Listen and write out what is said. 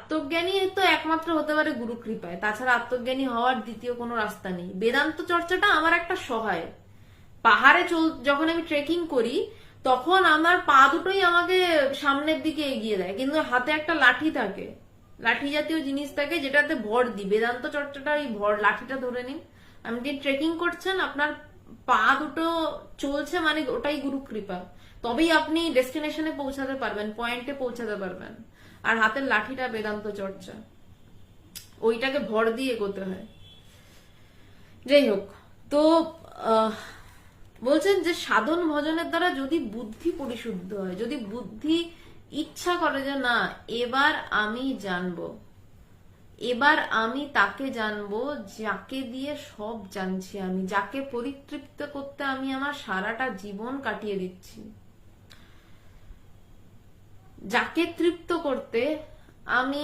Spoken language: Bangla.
আত্মজ্ঞানী তো একমাত্র হতে পারে গুরু কৃপায়, তাছাড়া আত্মজ্ঞানী হওয়ার দ্বিতীয় কোনো রাস্তা নেই। বেদান্ত চর্চাটা আমার একটা সহায়। পাহাড়ে যখন আমি ট্রেকিং করি তখন আমার পা দুটোই আমাকে সামনের দিকে এগিয়ে দেয়, কিন্তু হাতে একটা লাঠি থাকে, লাঠি জাতীয় জিনিস থাকে যেটাতে ভর দিই। বেদান্ত চর্চাটা এই ভর লাঠিটা ধরে নিন, আপনি যে ট্রেকিং করছেন আপনার পা দুটো চলছে, মানে ওটাই গুরু কৃপা। তবেই আপনি ডেস্টিনেশনে পৌঁছাতে পারবেন, পয়েন্টে পৌঁছাতে পারবেন। আর হাতের লাঠিটা বেদান্ত চর্চা, ওইটাকে ভর দিয়ে এগোতে হয়। যাই হোক, তো বলছেন যে সাধন ভজনের দ্বারা যদি বুদ্ধি পরিশুদ্ধ হয়, যদি বুদ্ধি ইচ্ছা করে যে না এবার আমি জানবো, এবার আমি তাকে জানবো যাকে দিয়ে সব জানছি, আমি যাকে পরিতৃপ্ত করতে আমি আমার সারাটা জীবন কাটিয়ে দিচ্ছি, যাকে তৃপ্ত করতে আমি